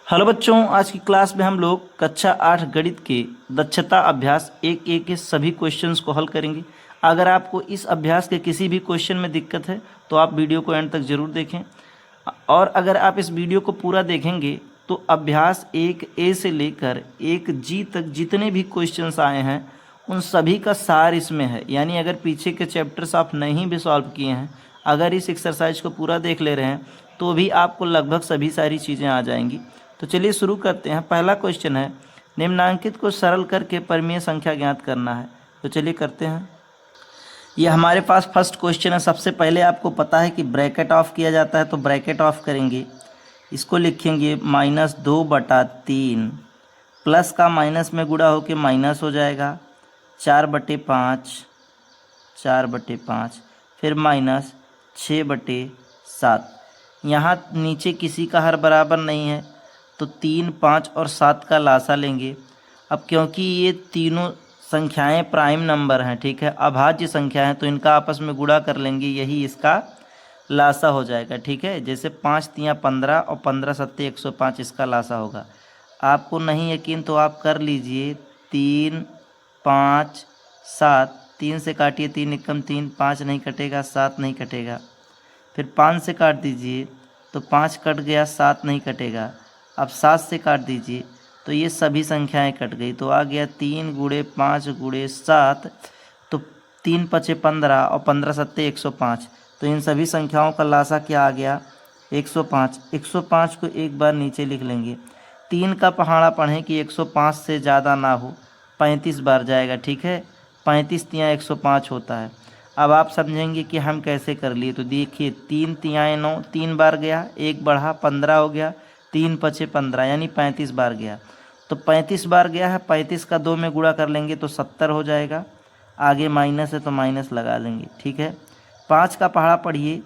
Hello बच्चों, आज की क्लास में हम लोग कक्षा 8 गणित के दक्षता अभ्यास एक एक के सभी क्वेश्चंस को हल करेंगे। अगर आपको इस अभ्यास के किसी भी क्वेश्चन में दिक्कत है तो आप वीडियो को एंड तक ज़रूर देखें, और अगर आप इस वीडियो को पूरा देखेंगे तो अभ्यास 1A से लेकर 1G तक जितने भी क्वेश्चंस आए हैं उन सभी का सार इसमें है। यानी अगर पीछे के चैप्टर्स आप नहीं भी सॉल्व किए हैं, अगर इस एक्सरसाइज को पूरा देख ले रहे हैं तो भी आपको लगभग सभी सारी चीज़ें आ जाएंगी। तो चलिए शुरू करते हैं। पहला क्वेश्चन है, निम्नांकित को सरल करके परिमेय संख्या ज्ञात करना है। तो चलिए करते हैं। ये हमारे पास फर्स्ट क्वेश्चन है। सबसे पहले आपको पता है कि ब्रैकेट ऑफ किया जाता है, तो ब्रैकेट ऑफ करेंगे, इसको लिखेंगे -2/3, प्लस का माइनस में गुणा होके माइनस हो जाएगा 4/5, 4/5, फिर माइनस 6/7। यहाँ नीचे किसी का हर बराबर नहीं है तो 3, 5 और 7 का लासा लेंगे। अब क्योंकि ये तीनों संख्याएं प्राइम नंबर हैं, ठीक है, अभाज्य संख्या हैं, तो इनका आपस में गुणा कर लेंगे, यही इसका लासा हो जाएगा। ठीक है, जैसे 5 तियाँ 15 और 15 सत्ते 105 इसका लासा होगा। आपको नहीं यकीन तो आप कर लीजिए। 3, 5, 7, 3 से काटिए, 3 एकम 3, 5 नहीं कटेगा, 7 नहीं कटेगा। फिर 5 से काट दीजिए तो 5 कट गया, 7 नहीं कटेगा। अब 7 से काट दीजिए तो ये सभी संख्याएं कट गई, तो आ गया 3 × 5 × 7, तो 3 × 5 = 15 और 15 सत्ते 105। तो इन सभी संख्याओं का लासा क्या आ गया? 105। 105 को एक बार नीचे लिख लेंगे। 3 का पहाड़ा पढ़ें कि 105 से ज़्यादा ना हो, 35 बार जाएगा। ठीक है, 35 तियाँ 105 होता है। अब आप समझेंगे कि हम कैसे कर लिए, तो देखिए 3 तियाँ 9, 3 बार गया, एक बढ़ा 15 हो गया, 3 × 5 = 15, यानी 35 बार गया। तो 35 बार गया है, 35 का 2 में गुणा कर लेंगे तो 70 हो जाएगा। आगे माइनस है तो माइनस लगा लेंगे। ठीक है, 5 का पहाड़ा पढ़िए।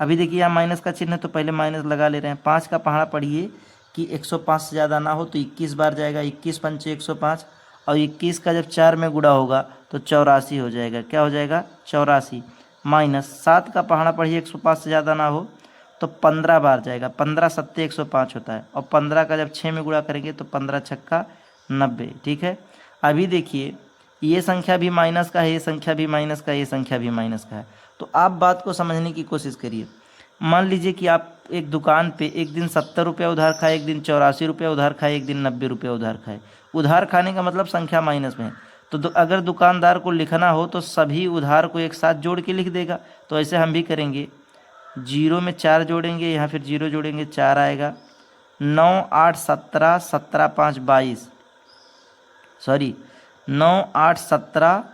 अभी देखिए यहाँ माइनस का चिन्ह है तो पहले माइनस लगा ले रहे हैं। 5 का पहाड़ा पढ़िए कि 105 से ज़्यादा ना हो, तो 21 बार जाएगा, 21 × 5 = 105, और 21 का जब 4 में गुणा होगा तो 84 हो जाएगा। क्या हो जाएगा? 84। माइनस 7 का पहाड़ा पढ़िए, 105 से ज़्यादा ना हो, तो 15 बार जाएगा, 15 सत्ते 105 होता है, और 15 का जब 6 में गुणा करेंगे तो 15 छक्का 90। ठीक है, अभी देखिए ये संख्या भी माइनस का है, ये संख्या भी माइनस का है, ये संख्या भी माइनस का है। तो आप बात को समझने की कोशिश करिए। मान लीजिए कि आप एक दुकान पे एक दिन 70 रुपये उधार खाए, एक दिन 84 रुपये उधार खाए, एक दिन 90 रुपये उधार खाए। उधार खाने का मतलब संख्या माइनस में है। तो अगर दुकानदार को लिखना हो तो सभी उधार को एक साथ जोड़ के लिख देगा। तो ऐसे हम भी करेंगे, 0 में 4 जोड़ेंगे, यहाँ फिर 0 जोड़ेंगे, 4 आएगा। 9, 8, 17, 17, 5, 22, सॉरी 9, 8, 17,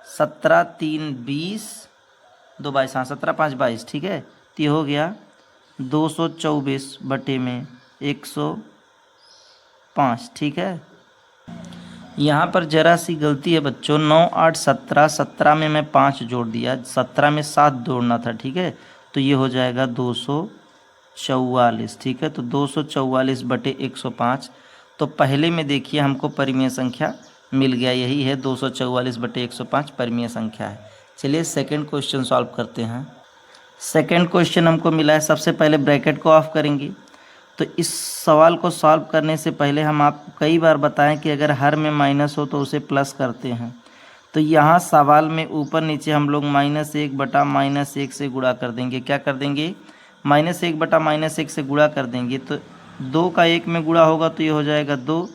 17, 3, 20, 2 22, हाँ 17, 5, 22। ठीक है, तो ये हो गया 224 बटे में 105। ठीक है, यहाँ पर जरा सी गलती है बच्चों। 9, 8, 17, 17 में मैं 5 जोड़ दिया, 17 में 7 जोड़ना था। ठीक है, तो ये हो जाएगा 244। ठीक है, तो 244 बटे 105। तो पहले में देखिए हमको परिमेय संख्या मिल गया, यही है 244 बटे 105 परिमेय संख्या है। चलिए सेकंड क्वेश्चन सॉल्व करते हैं। सेकंड क्वेश्चन हमको मिला है, सबसे पहले ब्रैकेट को ऑफ करेंगे। तो इस सवाल को सॉल्व करने से पहले हम आपको कई बार बताएं कि अगर हर में माइनस हो तो उसे प्लस करते हैं। तो यहाँ सवाल में ऊपर नीचे हम लोग -1 बटा -1 से गुणा कर देंगे। क्या कर देंगे? -1 बटा -1 से गुणा कर देंगे। तो 2 का 1 में गुणा होगा तो ये हो जाएगा 2,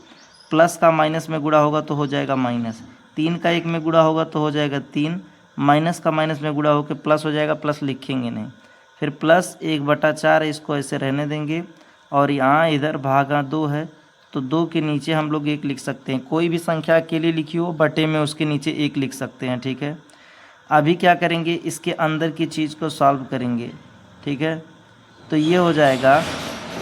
प्लस का माइनस में गुणा होगा तो हो जाएगा माइनस, 3 का 1 में गुणा होगा तो हो जाएगा 3, माइनस का माइनस में गुणा होकर प्लस हो जाएगा, प्लस लिखेंगे नहीं। फिर प्लस 1/4 है, इसको ऐसे रहने देंगे, और यहाँ इधर भागा 2 है तो 2 के नीचे हम लोग 1 लिख सकते हैं। कोई भी संख्या अकेले लिखी हो, बटे में उसके नीचे 1 लिख सकते हैं। ठीक है, अभी क्या करेंगे, इसके अंदर की चीज़ को सॉल्व करेंगे। ठीक है, तो ये हो जाएगा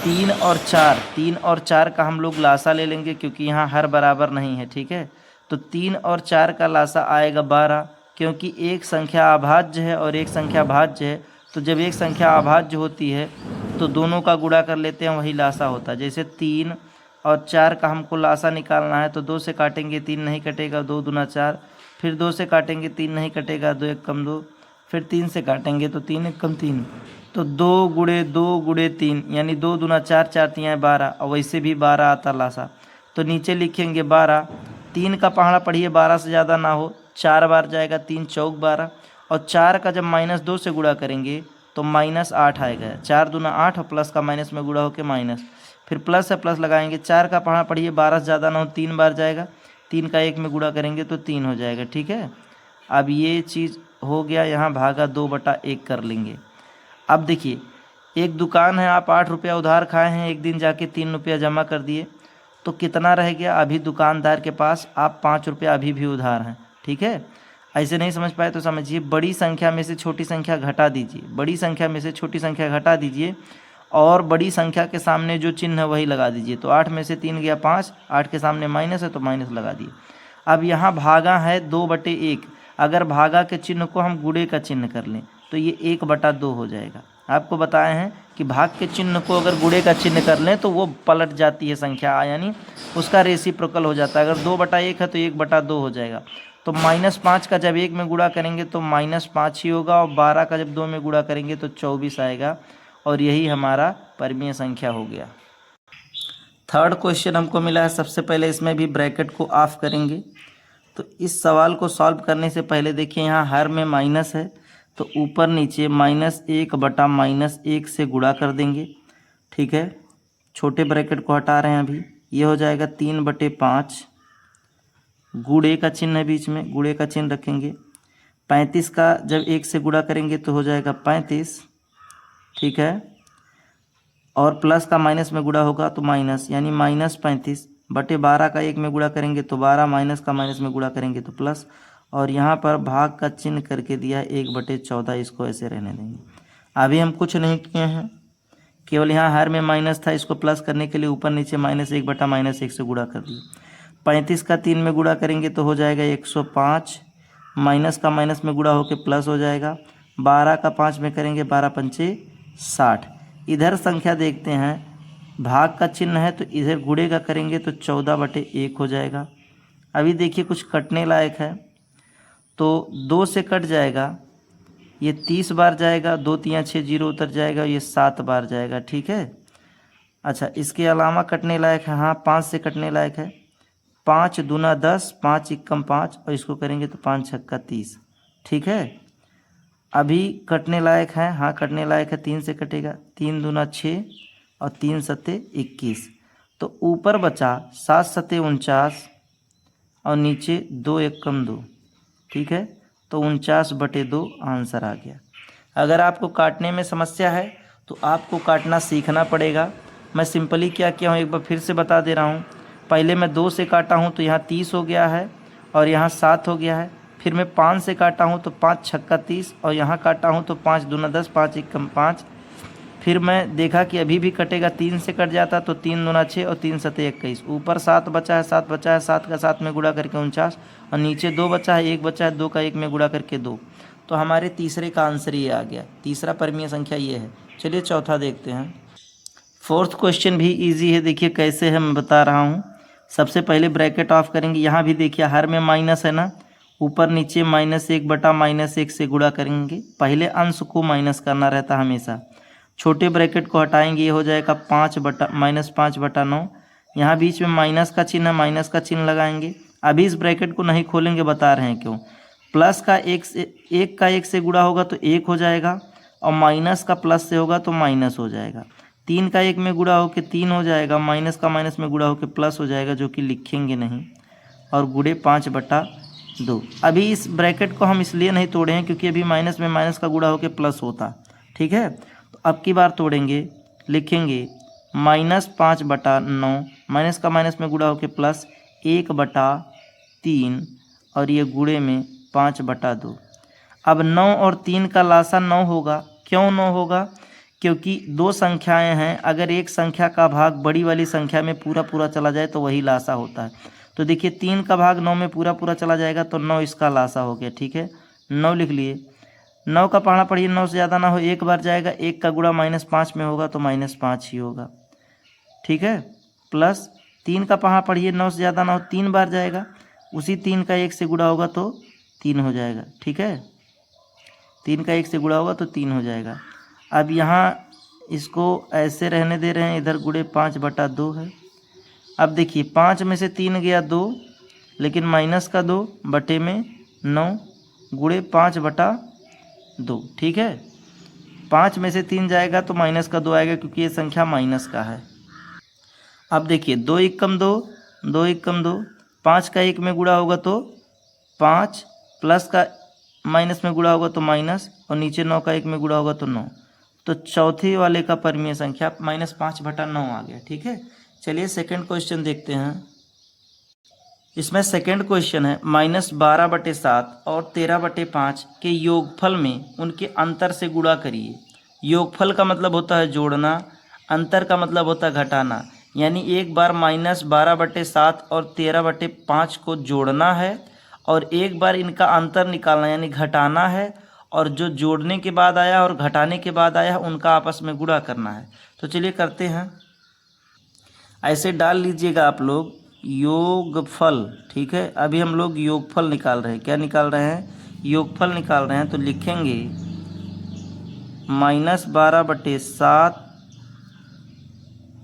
3 और 4, 3 और 4 का हम लोग लासा ले लेंगे क्योंकि यहाँ हर बराबर नहीं है। ठीक है, तो 3 और 4 का लासा आएगा 12, क्योंकि एक संख्या अभाज्य है और एक संख्या भाज्य है। तो जब एक संख्या अभाज्य होती है तो दोनों का गुणा कर लेते हैं, वही लासा होता है। जैसे 3 और 4 का हमको लासा निकालना है, तो 2 से काटेंगे 3 नहीं कटेगा, 2 दूना 4, फिर 2 से काटेंगे 3 नहीं कटेगा, 2 एक कम 2, फिर 3 से काटेंगे तो 3 एक कम 3, तो 2 × 2 × 3 यानी 2 दूना 4, 4 तियाँ 12, और वैसे भी 12 आता लासा। तो नीचे लिखेंगे 12, 3 का पहाड़ा पढ़िए 12 से ज़्यादा ना हो, 4 बार जाएगा, 3 चौक 12, और 4 का जब -2 से गुणा करेंगे तो -8 आएगा। 4 दूना 8 और प्लस का माइनस में गुणा होकर माइनस, फिर प्लस से प्लस लगाएंगे। 4 का पहाड़ा पढ़िए 12 से ज़्यादा ना हो, 3 बार जाएगा, 3 का 1 में गुणा करेंगे तो 3 हो जाएगा। ठीक है, अब ये चीज़ हो गया। यहाँ भागा 2/1 कर लेंगे। अब देखिए, एक दुकान है, आप 8 रुपया उधार खाए हैं, एक दिन जाके 3 रुपया जमा कर दिए, तो कितना रह गया? अभी दुकानदार के पास आप 5 रुपया अभी भी उधार हैं। ठीक है, ऐसे नहीं समझ पाए तो समझिए, बड़ी संख्या में से छोटी संख्या घटा दीजिए, बड़ी संख्या में से छोटी संख्या घटा दीजिए, और बड़ी संख्या के सामने जो चिन्ह है वही लगा दीजिए। तो 8 में से 3 गया 5, 8 के सामने माइनस है तो माइनस लगा दिए। अब यहाँ भागा है 2/1, अगर भागा के चिन्ह को हम गुणे का चिन्ह कर लें तो ये 1/2 हो जाएगा। आपको बताए हैं कि भाग के चिन्ह को अगर गुणे का चिन्ह कर लें तो वो पलट जाती है संख्या, यानी उसका रेसिप्रोकल हो जाता है। अगर 2/1 है तो 1/2 हो जाएगा। तो -5 का जब 1 में गुणा करेंगे तो -5 ही होगा, और 12 का जब 2 में गुणा करेंगे तो 24 आएगा, और यही हमारा परिमेय संख्या हो गया। थर्ड क्वेश्चन हमको मिला है। सबसे पहले इसमें भी ब्रैकेट को ऑफ करेंगे। तो इस सवाल को सॉल्व करने से पहले देखिए, यहाँ हर में माइनस है, तो ऊपर नीचे -1/-1 से गुणा कर देंगे। ठीक है, छोटे ब्रैकेट को हटा रहे हैं अभी। ये हो जाएगा 3/5, गुणे का चिन्ह है बीच में, गुणे का चिन्ह रखेंगे। 35 का जब 1 से गुणा करेंगे तो हो जाएगा 35। ठीक है, और प्लस का माइनस में गुणा होगा तो माइनस, यानी -35/12 का 1 में गुणा करेंगे तो 12, माइनस का माइनस में गुणा करेंगे तो प्लस, और यहाँ पर भाग का चिन्ह करके दिया 1/14, इसको ऐसे रहने देंगे। अभी हम कुछ नहीं किए हैं, केवल यहाँ हर में माइनस था, इसको प्लस करने के लिए ऊपर नीचे -1/-1 से गुणा कर दिए। 35 का 3 में गुणा करेंगे तो हो जाएगा 105, माइनस का माइनस में गुणा होकर प्लस हो जाएगा। 12 का 5 में करेंगे 12×5 = 60। इधर संख्या देखते हैं, भाग का चिन्ह है तो इधर गुणे का करेंगे तो 14/1 हो जाएगा। अभी देखिए कुछ कटने लायक है, तो 2 से कट जाएगा, ये 30 बार जाएगा, 2 तियाँ 6, 0 उतर जाएगा, ये 7 बार जाएगा। ठीक है, अच्छा इसके अलावा कटने लायक है, हाँ 5 से कटने लायक है। 5 दूना 10, 5 एकम 5, और इसको करेंगे तो 5 छक्का 30। ठीक है, अभी कटने लायक है, हाँ कटने लायक है, 3 से कटेगा, 3 दूना 6 और 3 सत्ते 21। तो ऊपर बचा 7 सत्ते 49 और नीचे 2 एकम 2। ठीक है, तो 49/2 आंसर आ गया। अगर आपको काटने में समस्या है तो आपको काटना सीखना पड़ेगा। मैं सिंपली क्या किया हूँ एक बार फिर से बता दे रहा हूँ। पहले मैं 2 से काटा हूँ तो यहाँ 30 हो गया है, और यहाँ 7 हो गया है। फिर मैं 5 से काटा हूँ तो 5 छक्का 30, और यहाँ काटा हूँ तो 5 दूना 10, 5 एकम 5। फिर मैं देखा कि अभी भी कटेगा, 3 से कट जाता तो 3 दूना 6 और 3 सत्ते 21। ऊपर 7 बचा है, 7 बचा है, 7 का 7 में गुणा करके 49, और नीचे 2 बचा है, 1 बचा है, 2 का 1 में गुणा करके 2। तो हमारे तीसरे का आंसर ये आ गया, तीसरा परिमेय संख्या ये है। चलिए चौथा देखते हैं। फोर्थ क्वेश्चन भी इजी है, देखिए कैसे है मैं बता रहा हूँ। सबसे पहले ब्रैकेट ऑफ करेंगे। यहाँ भी देखिए हर में माइनस है ना, ऊपर नीचे -1/-1 से गुणा करेंगे। पहले अंश को माइनस करना रहता हमेशा। छोटे ब्रैकेट को हटाएंगे, ये हो जाएगा -5/9। यहाँ बीच में माइनस का चिन्ह है, माइनस का चिन्ह लगाएंगे। अभी इस ब्रैकेट को नहीं खोलेंगे, बता रहे हैं क्यों। प्लस का 1 से गुणा होगा तो 1 हो जाएगा, और माइनस का प्लस से होगा तो माइनस हो जाएगा। 3 का 1 में गुणा होकर 3 हो जाएगा, माइनस का माइनस में गुणा होकर प्लस हो जाएगा, जो कि लिखेंगे नहीं, और गुणे 5/2। अभी इस ब्रैकेट को हम इसलिए नहीं तोड़े हैं क्योंकि अभी माइनस में माइनस का गुणा होकर प्लस होता। ठीक है, तो अब की बार तोड़ेंगे, लिखेंगे -5/9, माइनस का माइनस में गुणा होकर प्लस 1/3, और ये गुणे में 5/2। अब 9 और 3 का लासा 9 होगा। क्यों 9 होगा? क्योंकि दो संख्याएं हैं, अगर एक संख्या का भाग बड़ी वाली संख्या में पूरा पूरा चला जाए तो वही लासा होता है। तो देखिए 3 का भाग 9 में पूरा पूरा चला जाएगा तो 9 इसका लासा हो गया। ठीक है, 9 लिख लिए। 9 का पढ़ना पढ़िए, 9 से ज़्यादा ना हो, एक बार जाएगा, 1 का गुणा -5 में होगा तो -5 ही होगा। ठीक है, प्लस 3 का पढ़ना पढ़िए, 9 से ज़्यादा ना हो, 3 बार जाएगा, उसी 3 का 1 से गुणा होगा तो 3 हो जाएगा। ठीक है, 3 का 1 से गुणा होगा तो 3 हो जाएगा। अब यहाँ इसको ऐसे रहने दे रहे हैं, इधर गुणे 5/2 है। अब देखिए 5 में से 3 गया 2, लेकिन माइनस का 2 बटे में 9 गुणे 5/2। ठीक है, 5 में से 3 जाएगा तो माइनस का 2 आएगा, क्योंकि ये संख्या माइनस का है। अब देखिए 2 1 कम 2, 2 1 कम 2, 5 का 1 में गुणा होगा तो 5, प्लस का माइनस में गुणा होगा तो माइनस, और नीचे 9 का 1 में गुणा होगा तो 9। तो चौथे वाले का परिमेय संख्या -5/9 आ गया। ठीक है, चलिए सेकंड क्वेश्चन देखते हैं। इसमें सेकंड क्वेश्चन है -12/7 और 13/5 के योगफल में उनके अंतर से गुणा करिए। योगफल का मतलब होता है जोड़ना, अंतर का मतलब होता है घटाना। यानी एक बार -12/7 और 13/5 को जोड़ना है, और एक बार इनका अंतर निकालना यानी घटाना है, और जो जोड़ने के बाद आया और घटाने के बाद आया उनका आपस में गुणा करना है। तो चलिए करते हैं। ऐसे डाल लीजिएगा आप लोग योगफल। ठीक है, अभी हम लोग योगफल निकाल रहे हैं। क्या निकाल रहे हैं? योगफल निकाल रहे हैं। तो लिखेंगे -12/7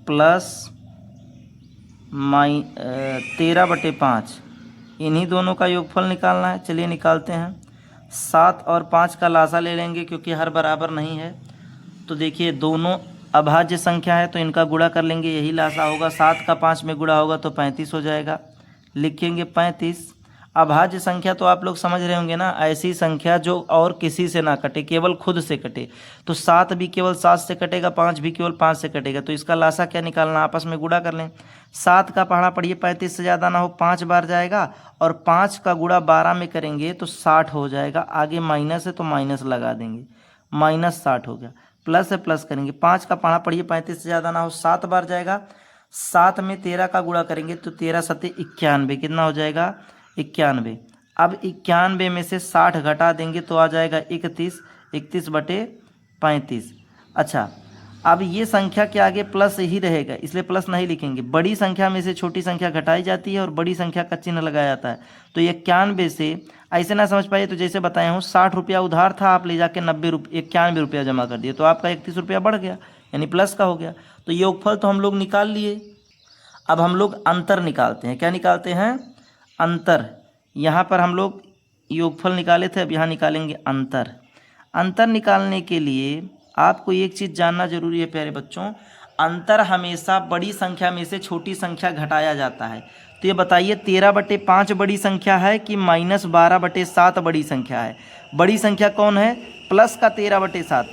प्लस 13/5, इन्हीं दोनों का योगफल निकालना है। चलिए निकालते हैं। 7 और 5 का लासा ले लेंगे, क्योंकि हर बराबर नहीं है। तो देखिए दोनों अभाज्य संख्या है, तो इनका गुणा कर लेंगे, यही लासा होगा। 7 का 5 में गुणा होगा तो 35 हो जाएगा। लिखेंगे 35। अभाज्य संख्या तो आप लोग समझ रहे होंगे ना, ऐसी संख्या जो और किसी से ना कटे, केवल खुद से कटे। तो 7 भी केवल 7 से कटेगा, 5 भी केवल 5 से कटेगा। तो इसका लासा क्या निकालना, आपस में गुणा कर लें। 7 का पढ़ा पढ़िए 35 से ज़्यादा ना हो, 5 बार जाएगा, और 5 का गुणा 12 में करेंगे तो 60 हो जाएगा। आगे माइनस है तो माइनस लगा देंगे, -60 हो गया। प्लस है, प्लस करेंगे। 5 का पढ़ा पढ़िए 35 से ज़्यादा ना हो, 7 बार जाएगा। 7 में 13 का गुणा करेंगे तो 13 सत्ते 91, कितना हो जाएगा? 91। अब 91 में से 60 घटा देंगे तो आ जाएगा 31, 31/35। अच्छा, अब ये संख्या के आगे प्लस ही रहेगा, इसलिए प्लस नहीं लिखेंगे। बड़ी संख्या में से छोटी संख्या घटाई जाती है और बड़ी संख्या का चिन्ह लगाया जाता है। तो 91 से ऐसे ना समझ पाइए, तो जैसे बताया हूँ 60 रुपया उधार था, आप ले जाके 91 रुपया जमा कर दिए, तो आपका 31 रुपया बढ़ गया, यानी प्लस का हो गया। तो योगफल तो हम लोग निकाल लिए। अब हम लोग अंतर निकालते हैं। क्या निकालते हैं? अंतर। यहाँ पर हम लोग योगफल निकाले थे, अब यहाँ निकालेंगे अंतर। अंतर निकालने के लिए आपको एक चीज़ जानना जरूरी है प्यारे बच्चों, अंतर हमेशा बड़ी संख्या में से छोटी संख्या घटाया जाता है। तो ये बताइए 13/5 बड़ी संख्या है कि -12/7 बड़ी संख्या है? बड़ी संख्या कौन है? प्लस का 13/7।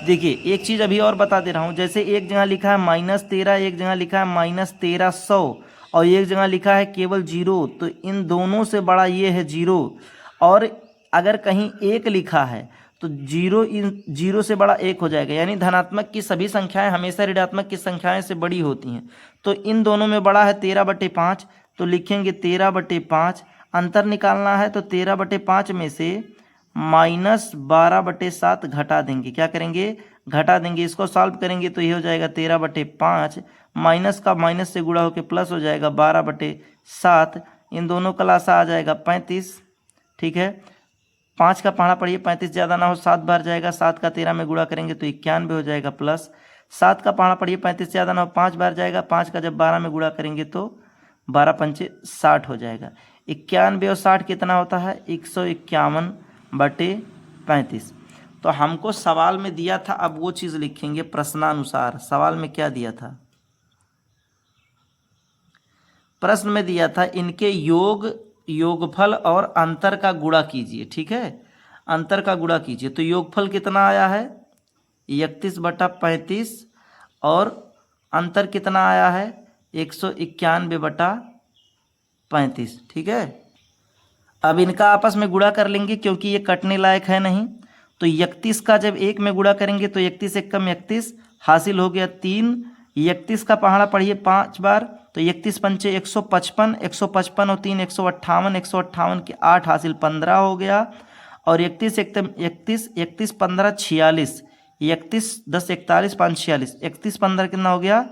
देखिए एक चीज़ अभी और बता दे रहा हूँ, जैसे एक जगह लिखा है -13, एक जगह लिखा है -1300, और एक जगह लिखा है केवल 0, तो इन दोनों से बड़ा ये है 0। और अगर कहीं 1 लिखा है तो 0 इन 0 से बड़ा 1 हो जाएगा, यानी धनात्मक की सभी संख्याएं हमेशा ऋणात्मक की संख्याएं से बड़ी होती हैं। तो इन दोनों में बड़ा है 13/5, तो लिखेंगे 13/5। अंतर निकालना है तो 13/5 में से -12/7 घटा देंगे। क्या करेंगे? घटा देंगे। इसको सॉल्व करेंगे तो ये हो जाएगा 13/5, माइनस का माइनस से गुणा होकर प्लस हो जाएगा 12/7। इन दोनों का लासा आ जाएगा 35। ठीक है, 5 का पढ़ा पढ़िए 35 ज़्यादा ना हो, 7 बार जाएगा। 7 का 13 में गुणा करेंगे तो 91 हो जाएगा प्लस। 7 का पढ़ा पढ़िए 35 ज़्यादा ना हो, 5 बार जाएगा। 5 का जब 12 में गुणा करेंगे तो 12 पंचे 60 हो जाएगा। 91 और 60 कितना होता है? 151/35। तो हमको सवाल में दिया था, अब वो चीज़ लिखेंगे प्रश्नानुसार। सवाल में क्या दिया था? प्रश्न में दिया था इनके योगफल और अंतर का गुणा कीजिए। ठीक है, अंतर का गुणा कीजिए। तो योगफल कितना आया है? 31/35, और अंतर कितना आया है? 191/35। ठीक है, अब इनका आपस में गुणा कर लेंगे, क्योंकि ये कटने लायक है नहीं। तो 31 का जब 1 में गुणा करेंगे तो 31 × 31 हासिल हो गया 3। 31 का पहाड़ा पढ़िए 5 बार, तो 31 पंचे 155, 155 और 3 158, 158 के 8 हासिल 15 हो गया। और 31 31 15 46, 31 10 41 5 46, 31 15 कितना हो गया?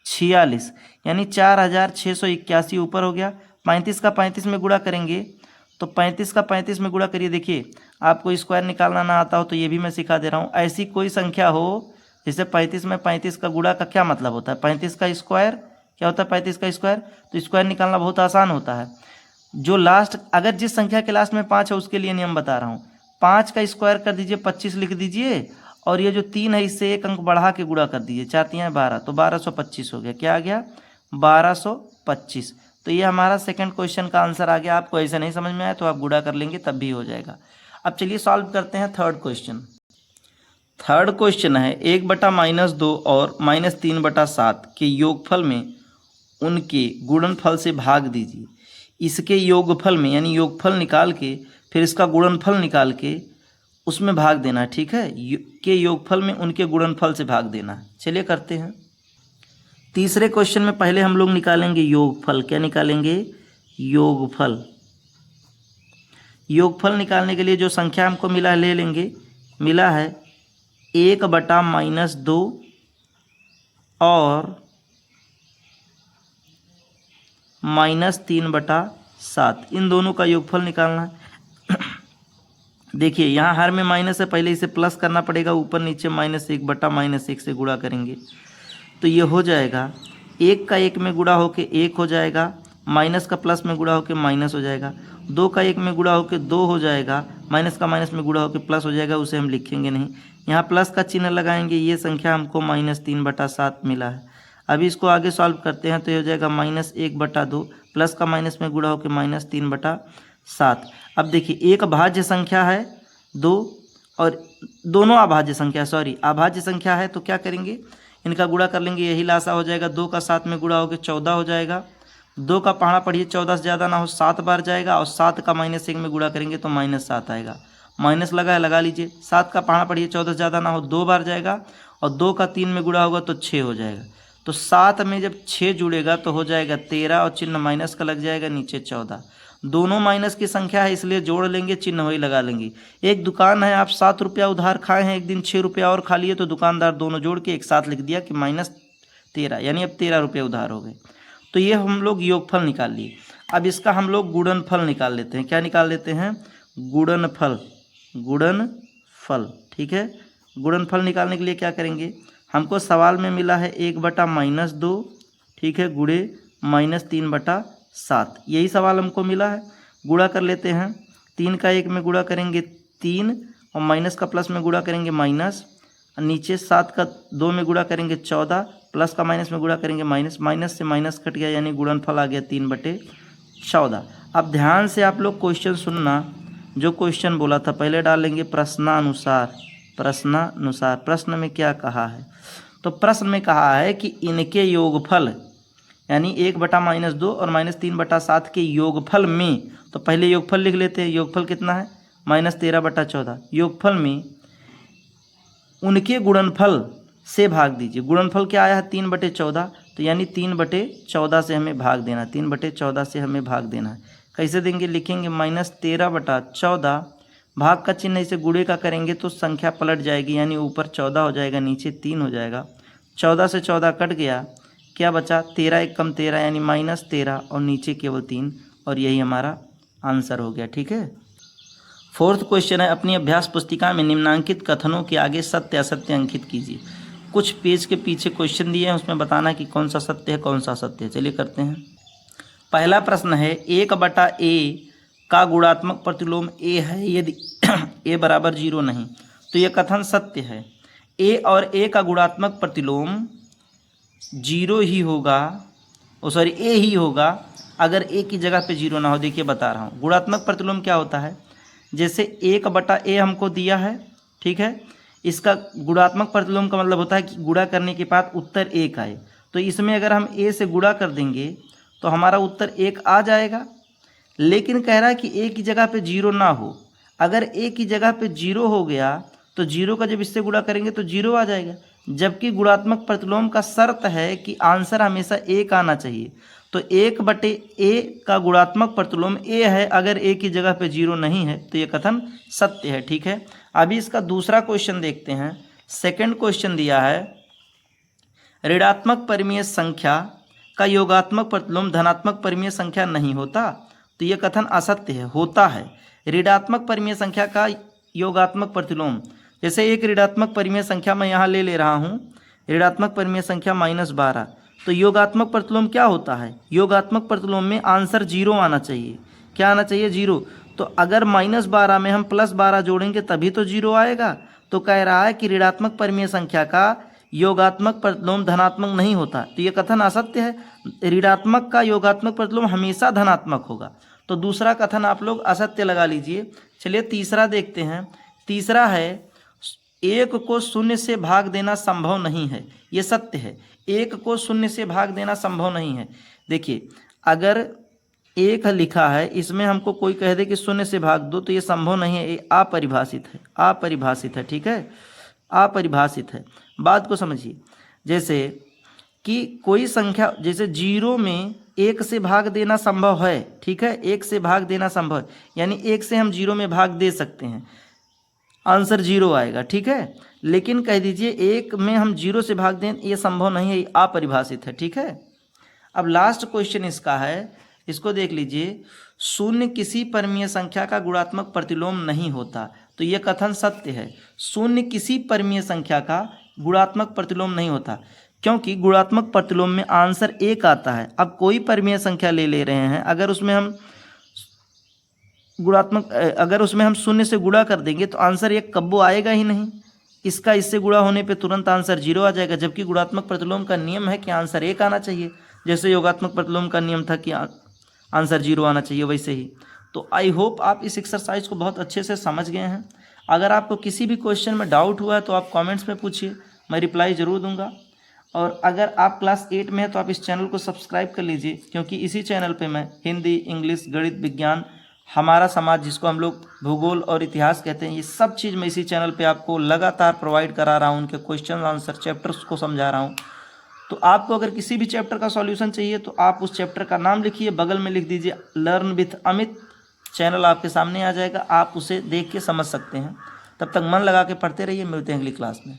46, यानी 4681 ऊपर हो गया। 35 का 35 में गुणा करेंगे तो 35 का 35 में गुणा करिए। देखिए आपको स्क्वायर निकालना ना आता हो तो ये भी मैं सिखा दे रहा हूँ। ऐसी कोई संख्या हो जैसे 35 में 35 का गुणा का क्या मतलब होता है, 35 का स्क्वायर क्या होता है, 35 का स्क्वायर, तो स्क्वायर निकालना बहुत आसान होता है। जो लास्ट, अगर जिस संख्या के लास्ट में 5 है उसके लिए नियम बता रहा हूँ। 5 का स्क्वायर कर दीजिए, 25 लिख दीजिए, और ये जो 3 है इससे 1 अंक बढ़ा के गुणा कर दीजिए, 4 3 12, तो 1225 हो गया। क्या आ गया, 1225। तो ये हमारा सेकंड क्वेश्चन का आंसर आ गया। आपको ऐसे नहीं समझ में आया तो आप गुणा कर लेंगे तब भी हो जाएगा। अब चलिए सॉल्व करते हैं थर्ड क्वेश्चन। थर्ड क्वेश्चन है 1/-2 और -3/7 के योगफल में उनके गुणनफल से भाग दीजिए। इसके योगफल में यानी योगफल निकाल के फिर इसका गुणनफल निकाल के उसमें भाग देना है, ठीक है। के योगफल में उनके गुणनफल से भाग देना है। चलिए करते हैं। तीसरे क्वेश्चन में पहले हम लोग निकालेंगे योगफल। क्या निकालेंगे, योगफल। योगफल निकालने के लिए जो संख्या हमको मिला है ले लेंगे। मिला है 1/-2 और -3/7, इन दोनों का योगफल निकालना है। देखिए यहाँ हर में माइनस है, पहले इसे प्लस करना पड़ेगा, ऊपर नीचे -1/-1 से गुणा करेंगे तो ये हो जाएगा 1 का 1 में गुणा होके 1 हो जाएगा, माइनस का प्लस में गुणा होके माइनस हो जाएगा, 2 का 1 में गुणा होके 2 हो जाएगा, माइनस का माइनस में गुणा होके प्लस हो जाएगा, उसे हम लिखेंगे नहीं, यहाँ प्लस का चिन्ह लगाएंगे। ये संख्या हमको -3/7 मिला है। अभी इसको आगे सॉल्व करते हैं तो ये हो जाएगा -1/2, प्लस का माइनस में गुणा होकर -3/7। अब देखिए एक भाज्य संख्या है 2 और दोनों अभाज्य संख्या, अभाज्य संख्या है, तो क्या करेंगे, इनका गुणा कर लेंगे, यही लासा हो जाएगा। 2 का 7 में गुणा होकर 14 हो जाएगा। 2 का पहाड़ा पढ़िए 14 से ज़्यादा ना हो, 7 बार जाएगा, और 7 का -1 में गुणा करेंगे तो -7 आएगा। माइनस लगा है, लगा लीजिए। 7 का पहाड़ा पढ़िए 14 से ज़्यादा ना हो, 2 बार जाएगा, और 2 का 3 में गुणा होगा तो 6 हो जाएगा। तो 7 में जब 6 जुड़ेगा तो हो जाएगा 13, और चिन्ह माइनस का लग जाएगा, नीचे 14। दोनों माइनस की संख्या है इसलिए जोड़ लेंगे, चिन्ह वही लगा लेंगे। एक दुकान है, आप 7 रुपया उधार खाए हैं, एक दिन 6 रुपया और खा लिए, तो दुकानदार दोनों जोड़ के एक साथ लिख दिया कि -13, यानी अब 13 रुपये उधार हो गए। तो ये हम लोग योगफल निकाल लिए। अब इसका हम लोग गुणनफल निकाल लेते हैं। क्या निकाल लेते हैं, गुणनफल। गुणनफल, ठीक है। गुणनफल निकालने के लिए क्या करेंगे, हमको सवाल में मिला है 1/-2, ठीक है, गुणे -3/7, यही सवाल हमको मिला है। गुणा कर लेते हैं। 3 का 1 में गुणा करेंगे 3, और माइनस का प्लस में गुणा करेंगे माइनस, नीचे 7 का 2 में गुणा करेंगे 14, प्लस का माइनस में गुणा करेंगे माइनस, माइनस से माइनस कट गया, यानी गुणनफल आ गया 3/14। अब ध्यान से आप लोग क्वेश्चन सुनना। जो क्वेश्चन बोला था पहले डाल लेंगे प्रश्नानुसार। प्रश्नानुसार, प्रश्न में क्या कहा है, तो प्रश्न में कहा है कि इनके योगफल यानी 1/-2 और -3/7 के योगफल में, तो पहले योगफल लिख लेते हैं। योगफल कितना है, -13/14। योगफल में उनके गुणनफल से भाग दीजिए। गुणनफल क्या आया है, 3/14, तो यानी 3/14 से हमें भाग देना, 3/14 से हमें भाग देना है। कैसे देंगे, लिखेंगे -13/14, भाग का चिन्ह इसे गुणे का करेंगे तो संख्या पलट जाएगी, यानी ऊपर 14 हो जाएगा, नीचे 3 हो जाएगा। 14 से 14 कट गया, क्या बचा, 13 1 कम 13, यानी -13, और नीचे केवल 3, और यही हमारा आंसर हो गया, ठीक है। फोर्थ क्वेश्चन है, अपनी अभ्यास पुस्तिका में निम्नांकित कथनों के आगे सत्य असत्य अंकित कीजिए। कुछ पेज के पीछे क्वेश्चन दिए हैं, उसमें बताना कि कौन सा सत्य है कौन सा असत्य है। चलिए करते हैं। पहला प्रश्न है 1/a का गुणात्मक प्रतिलोम a है यदि a = 0 नहीं, तो यह कथन सत्य है। a और a का गुणात्मक प्रतिलोम 0 ही होगा, a ही होगा अगर a की जगह पे 0 ना हो। देखिए बता रहा हूँ, गुणात्मक प्रतिलोम क्या होता है, जैसे 1/a हमको दिया है, ठीक है, इसका गुणात्मक प्रतिलोम का मतलब होता है कि गुणा करने के बाद उत्तर 1 आए। तो इसमें अगर हम a से गुणा कर देंगे तो हमारा उत्तर 1 आ जाएगा, लेकिन कह रहा है कि a की जगह पे 0 ना हो। अगर a की जगह पे 0 हो गया तो 0 का जब इससे गुणा करेंगे तो 0 आ जाएगा, जबकि गुणात्मक प्रतिलोम का शर्त है कि आंसर हमेशा 1 आना चाहिए। तो 1/a का गुणात्मक प्रतिलोम a है, अगर a की जगह पे 0 नहीं है तो ये कथन सत्य है, ठीक है। अभी इसका दूसरा क्वेश्चन देखते हैं। सेकंड क्वेश्चन दिया है, ऋणात्मक परिमेय संख्या का योगात्मक प्रतिलोम धनात्मक परिमेय संख्या नहीं होता, तो यह कथन असत्य है, होता है। ऋणात्मक परिमेय संख्या का योगात्मक प्रतिलोम, जैसे एक ऋणात्मक परिमेय संख्या मैं यहाँ ले रहा हूँ, ऋणात्मक परिमेय संख्या -12, तो योगात्मक प्रतिलोम क्या होता है? योगात्मक प्रतिलोम में आंसर 0 आना चाहिए। क्या आना चाहिए? 0। तो अगर -12 में हम +12 जोड़ेंगे तभी तो 0 आएगा। तो कह रहा है कि ऋणात्मक परिमेय संख्या का योगात्मक प्रतिलोम धनात्मक नहीं होता, तो ये कथन असत्य है। ऋणात्मक का योगात्मक प्रतिलोम हमेशा धनात्मक होगा। तो दूसरा कथन आप लोग असत्य लगा लीजिए। चलिए तीसरा देखते हैं। तीसरा है 1 को 0 से भाग देना संभव नहीं है। ये सत्य है, 1 को 0 से भाग देना संभव नहीं है। देखिए अगर 1 लिखा है, इसमें हमको कोई कह दे कि 0 से भाग दो, तो ये संभव नहीं है, ये अपरिभाषित है, अपरिभाषित है। ठीक है, अपरिभाषित है। बात को समझिए, जैसे कि कोई संख्या, जैसे 0 में 1 से भाग देना संभव है। ठीक है, 1 से भाग देना संभव है, यानी 1 से हम 0 में भाग दे सकते हैं, आंसर 0 आएगा। ठीक है, लेकिन कह दीजिए 1 में हम 0 से भाग दें, ये संभव नहीं है, ये अपरिभाषित है। ठीक है, अब लास्ट क्वेश्चन इसका है, इसको देख लीजिए। 0 किसी परिमेय संख्या का गुणात्मक प्रतिलोम नहीं होता, तो ये कथन सत्य है। 0 किसी परिमेय संख्या का गुणात्मक प्रतिलोम नहीं होता, क्योंकि गुणात्मक प्रतिलोम में आंसर 1 आता है। अब कोई परिमेय संख्या ले रहे हैं, अगर उसमें हम अगर उसमें हम 0 से गुणा कर देंगे तो आंसर 1 कब्बो आएगा ही नहीं। इसका इससे गुणा होने पे तुरंत आंसर 0 आ जाएगा, जबकि गुणात्मक प्रतिलोम का नियम है कि आंसर 1 आना चाहिए। जैसे योगात्मक प्रतिलोम का नियम था कि आंसर 0 आना चाहिए, वैसे ही। तो आई होप आप इस एक्सरसाइज को बहुत अच्छे से समझ गए हैं। अगर आपको किसी भी क्वेश्चन में डाउट हुआ है तो आप कमेंट्स में पूछिए, मैं रिप्लाई ज़रूर दूंगा। और अगर आप क्लास 8 में हैं तो आप इस चैनल को सब्सक्राइब कर लीजिए, क्योंकि इसी चैनल पे मैं हिंदी, इंग्लिश, गणित, विज्ञान, हमारा समाज जिसको हम लोग भूगोल और इतिहास कहते हैं, ये सब चीज़ मैं इसी चैनल पे आपको लगातार प्रोवाइड करा रहा हूँ। उनके क्वेश्चन आंसर चैप्टर्स को समझा रहा हूँ। तो आपको अगर किसी भी चैप्टर का सॉल्यूशन चाहिए तो आप उस चैप्टर का नाम लिखिए, बगल में लिख दीजिए लर्न विथ अमित, चैनल आपके सामने आ जाएगा, आप उसे देख के समझ सकते हैं। तब तक मन लगा के पढ़ते रहिए, मिलते हैं अगली क्लास में।